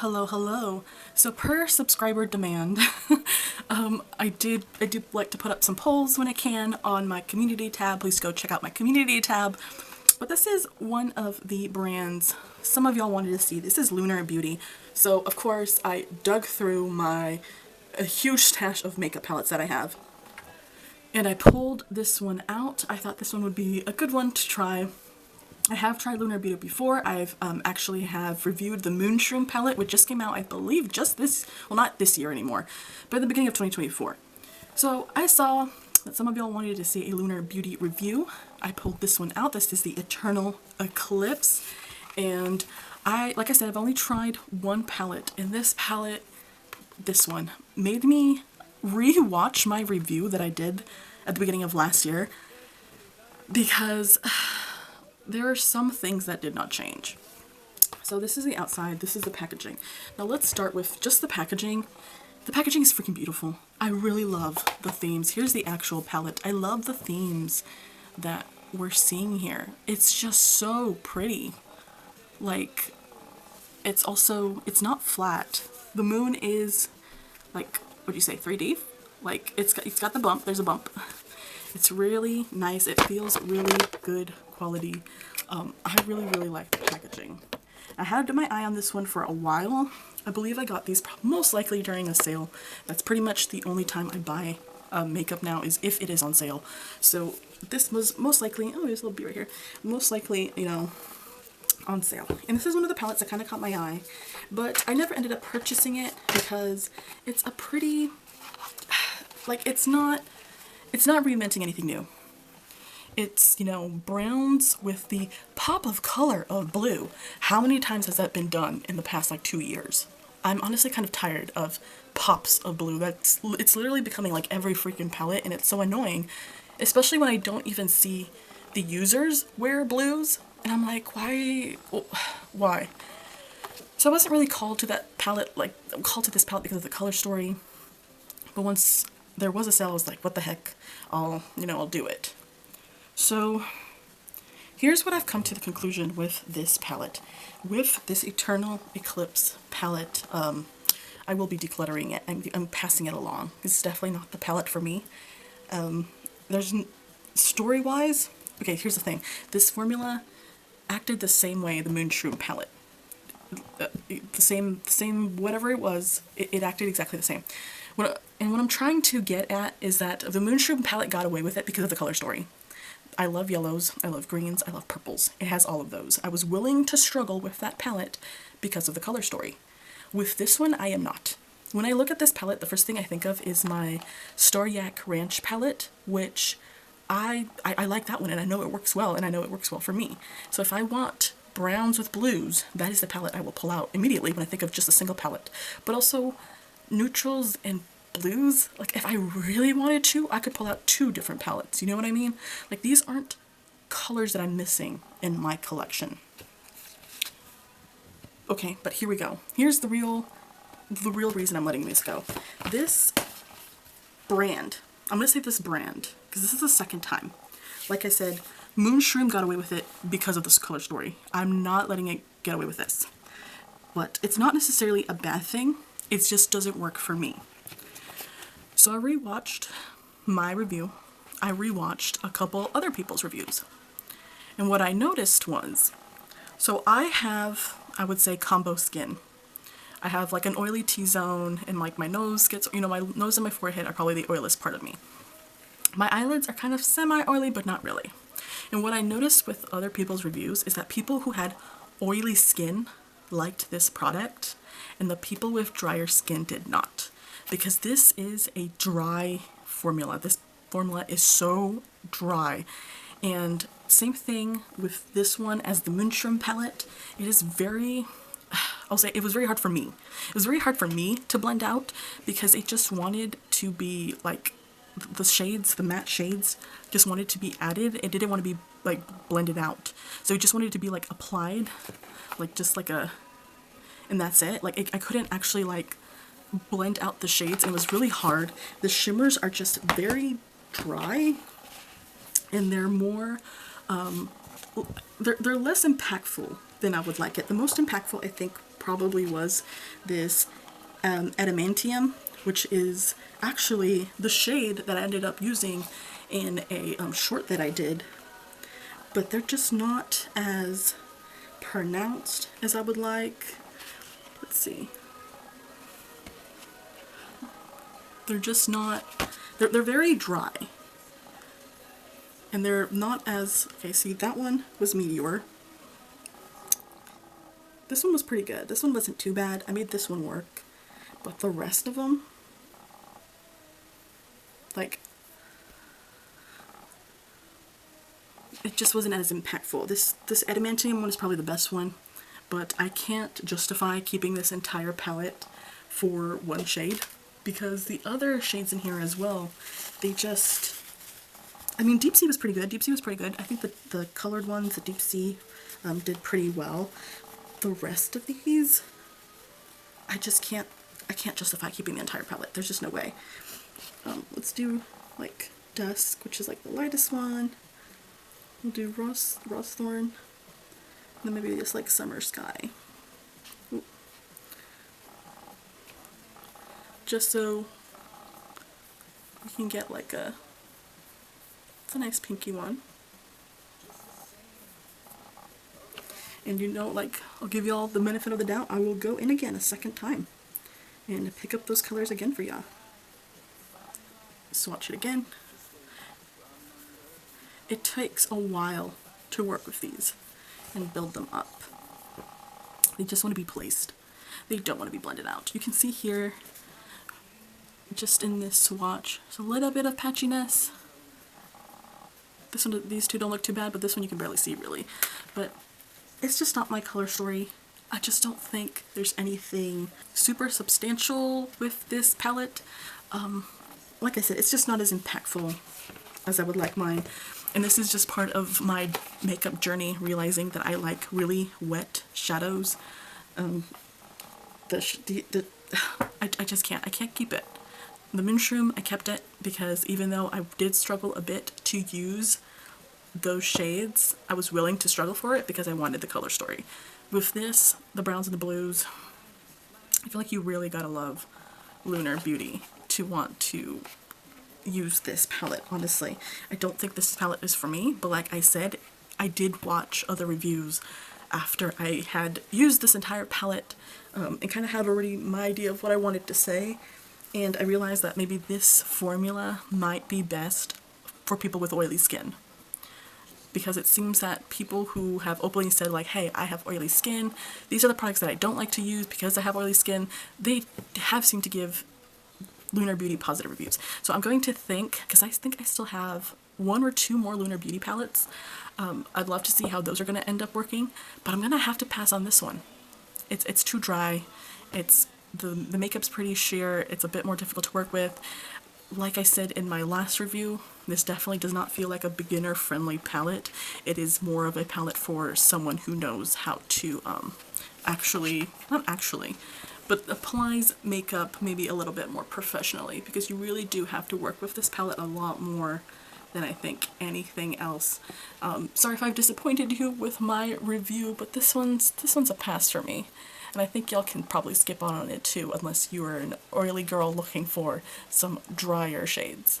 Hello, hello. So per subscriber demand, I do like to put up some polls when I can on my community tab. Please go check out my community tab. But this is one of the brands some of y'all wanted to see. This is Lunar Beauty. So of course I dug through a huge stash of makeup palettes that I have. And I pulled this one out. I thought this one would be a good one to try. I have tried Lunar Beauty before. I've actually have reviewed the Moonshroom palette, which just came out, I believe, just this, well, not this year anymore, but at the beginning of 2024. So I saw that some of y'all wanted to see a Lunar Beauty review. I pulled this one out. This is the Eternal Eclipse. And like I said, I've only tried one palette, and this palette, this one, made me re-watch my review that I did at the beginning of last year, because there are some things that did not change. So this is the outside, this is the packaging. Now let's start with just the packaging. The packaging is freaking beautiful. I really love the themes. Here's the actual palette. I love the themes that we're seeing here. It's just so pretty. Like, it's not flat. The moon is, like, what do you say, 3D? Like, it's got the bump, there's a bump. It's really nice. It feels really good quality. I really like the packaging. I had my eye on this one for a while. I believe I got these most likely during a sale. That's pretty much the only time I buy makeup now, is if it is on sale. So this was most likely, oh, there's a little bee right here, most likely, you know, on sale. And this is one of the palettes that kind of caught my eye, but I never ended up purchasing it because it's a pretty, like, it's not reinventing anything new. It's, you know, browns with the pop of color of blue. How many times has that been done in the past, like, 2 years? I'm honestly kind of tired of pops of blue. It's literally becoming like every freaking palette, and it's so annoying, especially when I don't even see the users wear blues, and I'm like, why? Why? So I wasn't really called to that palette, like, I'm called to this palette because of the color story, but once there was a sale, I was like, what the heck, I'll do it. So here's what I've come to the conclusion with this palette. With this Eternal Eclipse palette, I will be decluttering it. I'm passing it along. It's definitely not the palette for me. There's story-wise, okay, here's the thing. This formula acted the same way the Moonshroom palette. The same whatever it was, it acted exactly the same. And what I'm trying to get at is that the Moonshroom palette got away with it because of the color story. I love yellows, I love greens, I love purples. It has all of those. I was willing to struggle with that palette because of the color story. With this one, I am not. When I look at this palette, the first thing I think of is my Staryak Ranch palette, which I like that one, and I know it works well, and I know it works well for me. So if I want browns with blues, that is the palette I will pull out immediately when I think of just a single palette. But also neutrals and blues, like, if I really wanted to, I could pull out 2 different palettes, you know what I mean? Like, these aren't colors that I'm missing in my collection. Okay, but here we go. Here's the real reason I'm letting this go. This brand, I'm gonna say this brand, because this is the second time. Like I said, Moonshroom got away with it because of this color story. I'm not letting it get away with this. But it's not necessarily a bad thing, it just doesn't work for me. So I rewatched my review. I rewatched a couple other people's reviews. And what I noticed was, so I have, I would say, combo skin. I have like an oily T-zone, and like my nose gets, you know, my nose and my forehead are probably the oiliest part of me. My eyelids are kind of semi-oily, but not really. And what I noticed with other people's reviews is that people who had oily skin liked this product, and the people with drier skin did not. Because this is a dry formula. This formula is so dry. And same thing with this one as the Moonshroom palette. It is very, I'll say, it was very hard for me. It was very hard for me to blend out because it just wanted to be like, the shades, the matte shades, just wanted to be added. It didn't want to be like blended out. So it just wanted to be like applied, like just like a, and that's it. Like I couldn't actually like blend out the shades, and it was really hard. The shimmers are just very dry, and they're more, they're less impactful than I would like it. The most impactful, I think, probably was this adamantium, which is actually the shade that I ended up using in a short that I did, but they're just not as pronounced as I would like. Let's see. They're just not, they're very dry. And they're not as, okay, see, that one was Meteor. This one was pretty good. This one wasn't too bad. I made this one work. But the rest of them, like, it just wasn't as impactful. This adamantium one is probably the best one, but I can't justify keeping this entire palette for one shade, because the other shades in here as well, they just, I mean, Deep Sea was pretty good. Deep Sea was pretty good. I think the colored ones, the Deep Sea, did pretty well. The rest of these, I can't justify keeping the entire palette. There's just no way. Let's do like Dusk, which is like the lightest one. We'll do Ross Thorn, and then maybe just like Summer Sky. Ooh. Just so you can get like it's a nice pinky one. And you know, like, I'll give y'all the benefit of the doubt. I will go in again a second time and pick up those colors again for y'all. Swatch it again. It takes a while to work with these and build them up. They just want to be placed. They don't want to be blended out. You can see here, just in this swatch, there's a little bit of patchiness. This one, these two don't look too bad, but this one you can barely see really. But it's just not my color story. I just don't think there's anything super substantial with this palette. Like I said, it's just not as impactful as I would like mine. And this is just part of my makeup journey, realizing that I like really wet shadows. I just can't. I can't keep it. The Moonshroom, I kept it because even though I did struggle a bit to use those shades, I was willing to struggle for it because I wanted the color story. With this, the browns and the blues, I feel like you really gotta love Lunar Beauty to want to use this palette, honestly. I don't think this palette is for me, but like I said, I did watch other reviews after I had used this entire palette and kind of had already my idea of what I wanted to say, and I realized that maybe this formula might be best for people with oily skin. Because it seems that people who have openly said like, hey, I have oily skin, these are the products that I don't like to use because I have oily skin, they have seemed to give Lunar Beauty positive reviews. So I'm going to think, because I think I still have 1 or 2 more Lunar Beauty palettes. I'd love to see how those are going to end up working, but I'm going to have to pass on this one. It's too dry. It's the makeup's pretty sheer. It's a bit more difficult to work with. Like I said in my last review, this definitely does not feel like a beginner-friendly palette. It is more of a palette for someone who knows how to but applies makeup maybe a little bit more professionally, because you really do have to work with this palette a lot more than I think anything else. Sorry if I've disappointed you with my review, but this one's a pass for me. And I think y'all can probably skip on it too, unless you are an oily girl looking for some drier shades.